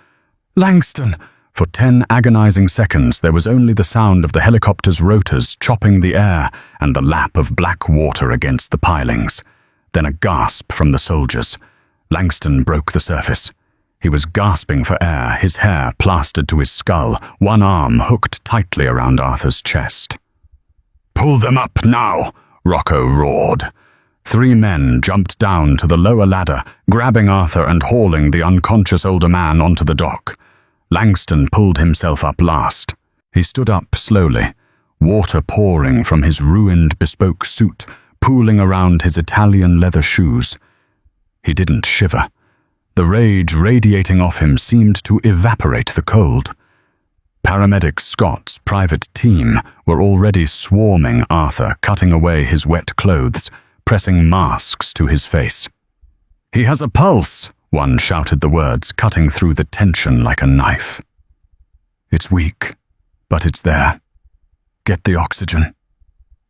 "Langston!" For 10 agonizing seconds, there was only the sound of the helicopter's rotors chopping the air and the lap of black water against the pilings. Then a gasp from the soldiers. Langston broke the surface. He was gasping for air, his hair plastered to his skull, one arm hooked tightly around Arthur's chest. "Pull them up now!" Rocco roared. 3 men jumped down to the lower ladder, grabbing Arthur and hauling the unconscious older man onto the dock. Langston pulled himself up last. He stood up slowly, water pouring from his ruined bespoke suit, pooling around his Italian leather shoes. He didn't shiver. The rage radiating off him seemed to evaporate the cold. Paramedic Scott's private team were already swarming Arthur, cutting away his wet clothes, pressing masks to his face. "He has a pulse!" One shouted the words, cutting through the tension like a knife. "It's weak, but it's there. Get the oxygen."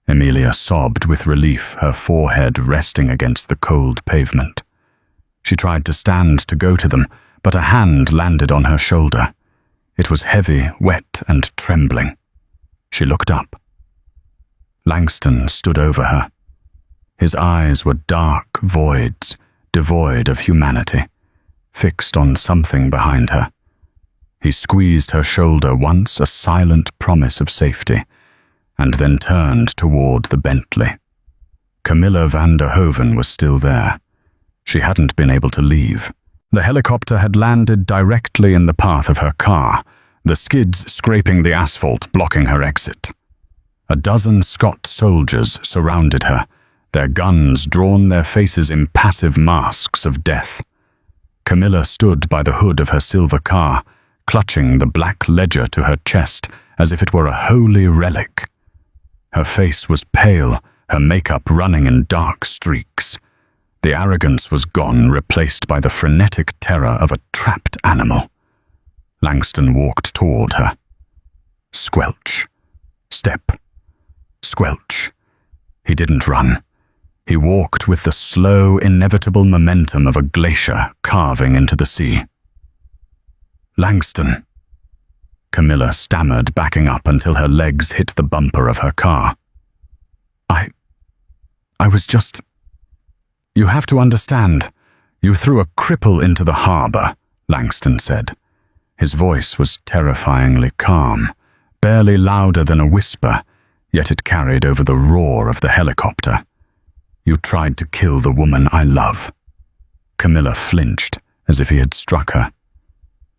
Emilia sobbed with relief, her forehead resting against the cold pavement. She tried to stand to go to them, but a hand landed on her shoulder. It was heavy, wet, and trembling. She looked up. Langston stood over her. His eyes were dark voids, devoid of humanity, fixed on something behind her. He squeezed her shoulder once, a silent promise of safety, and then turned toward the Bentley. Camilla van der Hoven was still there. She hadn't been able to leave. The helicopter had landed directly in the path of her car, the skids scraping the asphalt, blocking her exit. A dozen Scott soldiers surrounded her, their guns drawn, their faces impassive masks of death. Camilla stood by the hood of her silver car, clutching the black ledger to her chest as if it were a holy relic. Her face was pale, her makeup running in dark streaks. The arrogance was gone, replaced by the frenetic terror of a trapped animal. Langston walked toward her. Squelch. step. Squelch. He didn't run. He walked with the slow, inevitable momentum of a glacier carving into the sea. "Langston," Camilla stammered, backing up until her legs hit the bumper of her car. I was just... "You have to understand. You threw a cripple into the harbor," Langston said. His voice was terrifyingly calm, barely louder than a whisper, yet it carried over the roar of the helicopter. "You tried to kill the woman I love." Camilla flinched, as if he had struck her.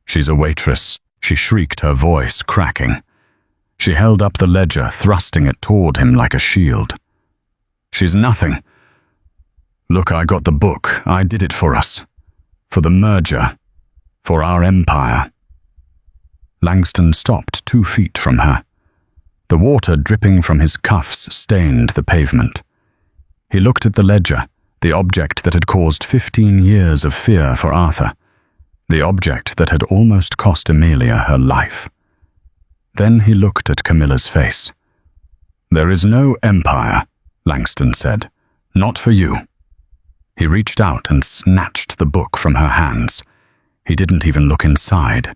"She's a waitress," she shrieked, her voice cracking. She held up the ledger, thrusting it toward him like a shield. "She's nothing. Look, I got the book. I did it for us. For the merger. For our empire." Langston stopped 2 feet from her. The water dripping from his cuffs stained the pavement. He looked at the ledger, the object that had caused 15 years of fear for Arthur, the object that had almost cost Emilia her life. Then he looked at Camilla's face. "There is no empire," Langston said. "Not for you." He reached out and snatched the book from her hands. He didn't even look inside.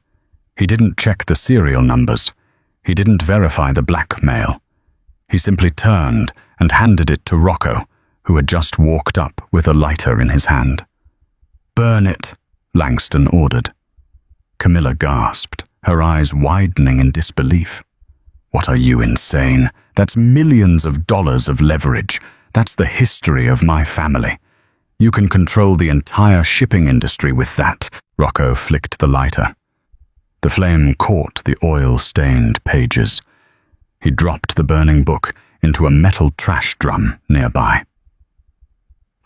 He didn't check the serial numbers. He didn't verify the blackmail. He simply turned and handed it to Rocco, who had just walked up with a lighter in his hand. "Burn it," Langston ordered. Camilla gasped, her eyes widening in disbelief. "What, are you insane? That's millions of dollars of leverage. That's the history of my family. You can control the entire shipping industry with that." Rocco flicked the lighter. The flame caught the oil-stained pages. He dropped the burning book into a metal trash drum nearby.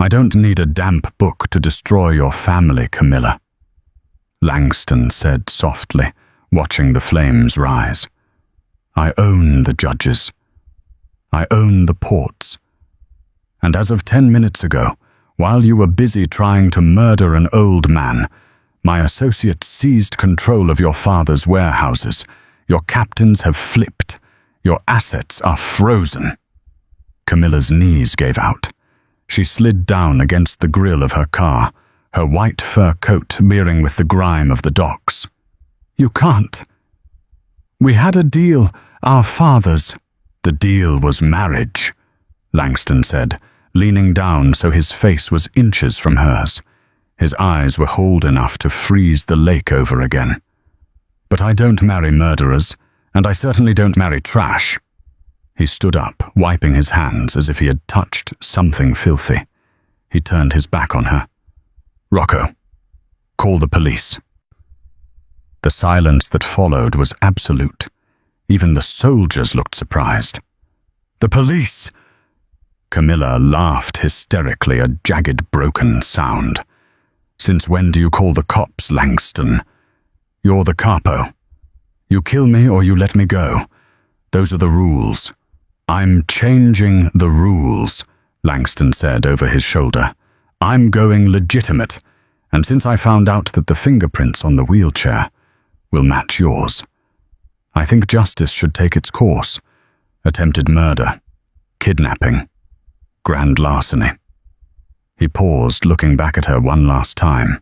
"I don't need a damp book to destroy your family, Camilla," Langston said softly, watching the flames rise. "I own the judges. I own the ports. And as of 10 minutes ago, while you were busy trying to murder an old man, my associates seized control of your father's warehouses. Your captains have flipped. Your assets are frozen." Camilla's knees gave out. She slid down against the grill of her car, her white fur coat beering with the grime of the docks. "You can't. We had a deal, our fathers." "The deal was marriage," Langston said, leaning down so his face was inches from hers. His eyes were hold enough to freeze the lake over again. "But I don't marry murderers, and I certainly don't marry trash." He stood up, wiping his hands as if he had touched something filthy. He turned his back on her. "Rocco, call the police." The silence that followed was absolute. Even the soldiers looked surprised. "The police!" Camilla laughed hysterically, a jagged, broken sound. "Since when do you call the cops, Langston? You're the capo. You kill me or you let me go. Those are the rules." "I'm changing the rules," Langston said over his shoulder. "I'm going legitimate, and since I found out that the fingerprints on the wheelchair will match yours, I think justice should take its course. Attempted murder, kidnapping, grand larceny." He paused, looking back at her one last time.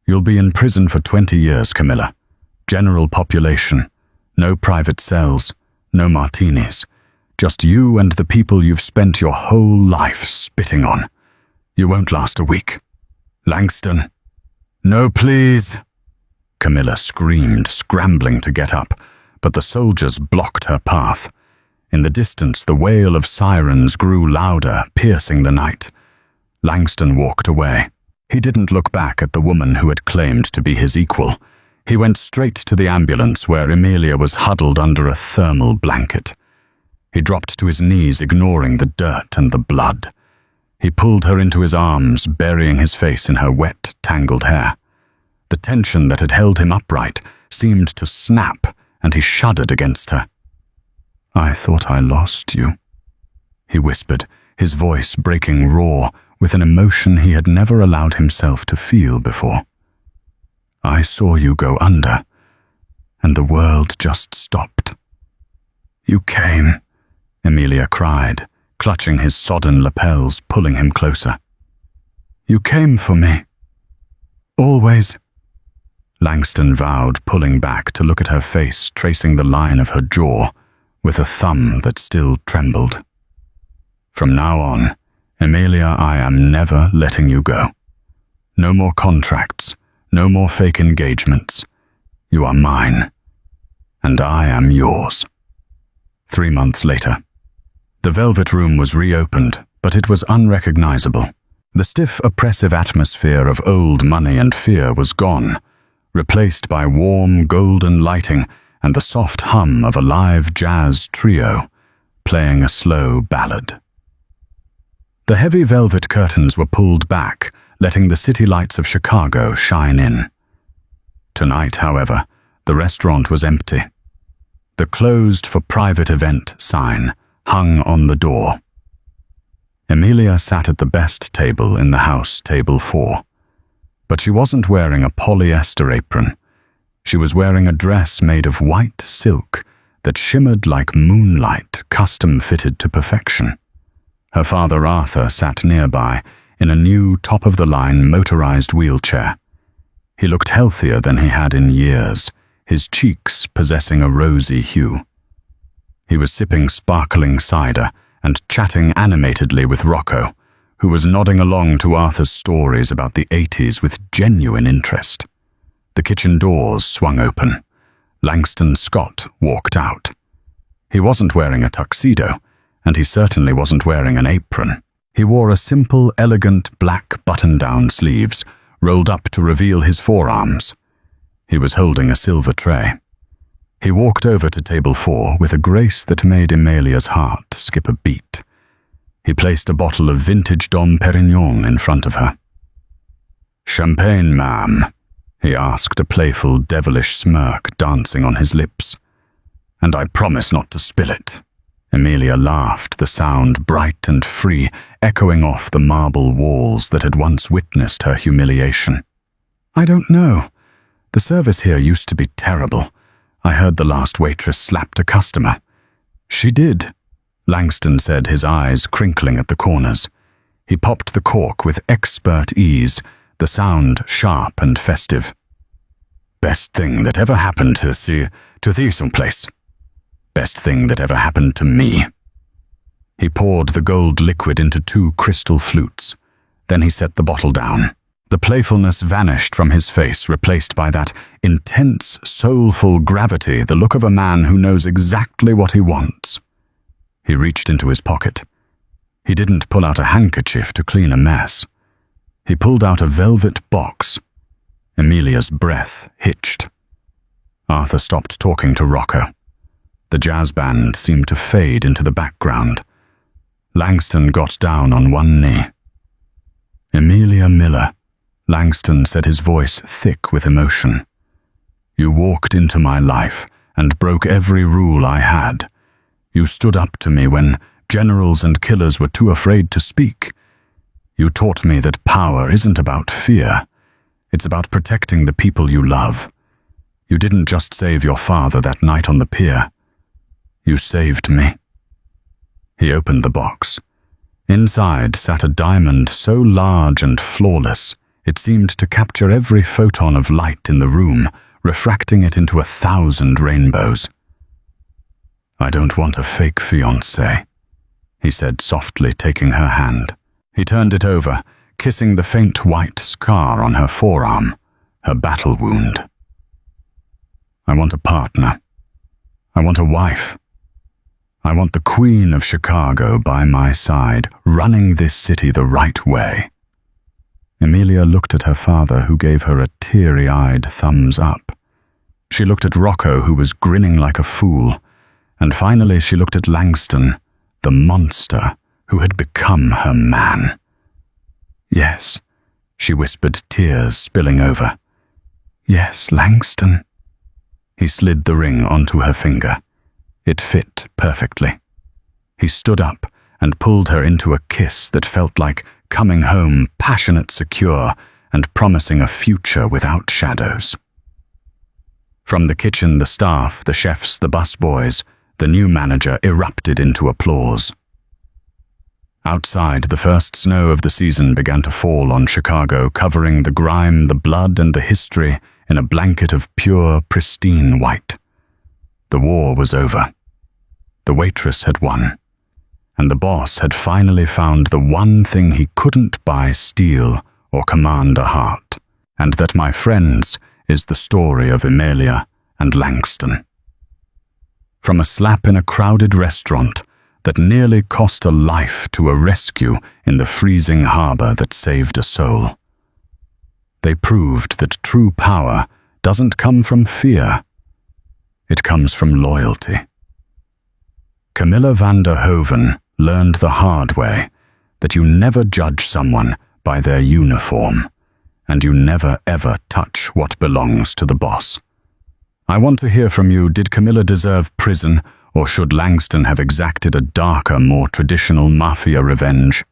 "You'll be in prison for 20 years, Camilla. General population, no private cells, no martinis. Just you and the people you've spent your whole life spitting on. You won't last a week. Langston." "No, please," Camilla screamed, scrambling to get up, but the soldiers blocked her path. In the distance, the wail of sirens grew louder, piercing the night. Langston walked away. He didn't look back at the woman who had claimed to be his equal. He went straight to the ambulance where Emilia was huddled under a thermal blanket. He dropped to his knees, ignoring the dirt and the blood. He pulled her into his arms, burying his face in her wet, tangled hair. The tension that had held him upright seemed to snap, and he shuddered against her. "I thought I lost you," he whispered, his voice breaking raw with an emotion he had never allowed himself to feel before. "I saw you go under, and the world just stopped. You came, Emilia cried, clutching his sodden lapels, pulling him closer. You came for me. Always. Langston vowed, pulling back to look at her face, tracing the line of her jaw, with a thumb that still trembled. From now on, Emilia, I am never letting you go. No more contracts, no more fake engagements. You are mine, and I am yours. 3 months later. The Velvet Room was reopened, but it was unrecognizable. The stiff, oppressive atmosphere of old money and fear was gone, replaced by warm, golden lighting and the soft hum of a live jazz trio playing a slow ballad. The heavy velvet curtains were pulled back, letting the city lights of Chicago shine in. Tonight, however, the restaurant was empty. The "Closed for private event" sign hung on the door. Emilia sat at the best table in the house, table 4. But she wasn't wearing a polyester apron. She was wearing a dress made of white silk that shimmered like moonlight, custom-fitted to perfection. Her father Arthur sat nearby in a new top-of-the-line motorized wheelchair. He looked healthier than he had in years, his cheeks possessing a rosy hue. He was sipping sparkling cider and chatting animatedly with Rocco, who was nodding along to Arthur's stories about the 80s with genuine interest. The kitchen doors swung open. Langston Scott walked out. He wasn't wearing a tuxedo, and he certainly wasn't wearing an apron. He wore a simple, elegant black button-down sleeves, rolled up to reveal his forearms. He was holding a silver tray. He walked over to table 4 with a grace that made Emilia's heart skip a beat. He placed a bottle of vintage Dom Perignon in front of her. "Champagne, ma'am?" he asked, a playful, devilish smirk dancing on his lips. "And I promise not to spill it." Emilia laughed, the sound bright and free, echoing off the marble walls that had once witnessed her humiliation. "I don't know. The service here used to be terrible. I heard the last waitress slapped a customer." "She did," Langston said, his eyes crinkling at the corners. He popped the cork with expert ease, the sound sharp and festive. "Best thing that ever happened to the place. Best thing that ever happened to me." He poured the gold liquid into 2 crystal flutes. Then he set the bottle down. The playfulness vanished from his face, replaced by that intense, soulful gravity, the look of a man who knows exactly what he wants. He reached into his pocket. He didn't pull out a handkerchief to clean a mess. He pulled out a velvet box. Emilia's breath hitched. Arthur stopped talking to Rocco. The jazz band seemed to fade into the background. Langston got down on one knee. "Emilia Miller," Langston said, his voice thick with emotion. "You walked into my life and broke every rule I had. You stood up to me when generals and killers were too afraid to speak. You taught me that power isn't about fear. It's about protecting the people you love. You didn't just save your father that night on the pier. You saved me." He opened the box. Inside sat a diamond so large and flawless, it seemed to capture every photon of light in the room, refracting it into 1,000 rainbows. "I don't want a fake fiancée," he said softly, taking her hand. He turned it over, kissing the faint white scar on her forearm, her battle wound. "I want a partner. I want a wife. I want the Queen of Chicago by my side, running this city the right way." Emilia looked at her father, who gave her a teary-eyed thumbs up. She looked at Rocco, who was grinning like a fool, and finally she looked at Langston, the monster who had become her man. "Yes," she whispered, tears spilling over. "Yes, Langston." He slid the ring onto her finger. It fit perfectly. He stood up and pulled her into a kiss that felt like coming home, passionate, secure, and promising a future without shadows. From the kitchen, the staff, the chefs, the busboys, The new manager erupted into applause. Outside, the first snow of the season began to fall on Chicago, covering the grime, the blood, and the history in a blanket of pure, pristine white. The war was over. The waitress had won. And the boss had finally found the one thing he couldn't buy, steal, or command a heart. And that, my friends, is the story of Emilia and Langston. From a slap in a crowded restaurant that nearly cost a life to a rescue in the freezing harbor that saved a soul. They proved that true power doesn't come from fear. It comes from loyalty. Camilla van der Hoven learned the hard way that you never judge someone by their uniform, and you never ever touch what belongs to the boss. I want to hear from you. Did Camilla deserve prison, or should Langston have exacted a darker, more traditional mafia revenge?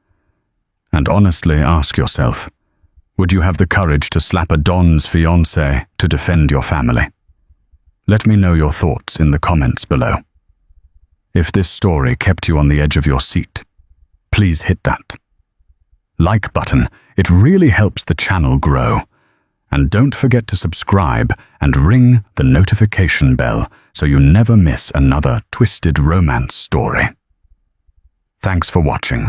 And honestly ask yourself, would you have the courage to slap a Don's fiancée to defend your family? Let me know your thoughts in the comments below. If this story kept you on the edge of your seat, please hit that like button. It really helps the channel grow. And don't forget to subscribe and ring the notification bell so you never miss another twisted romance story. Thanks for watching.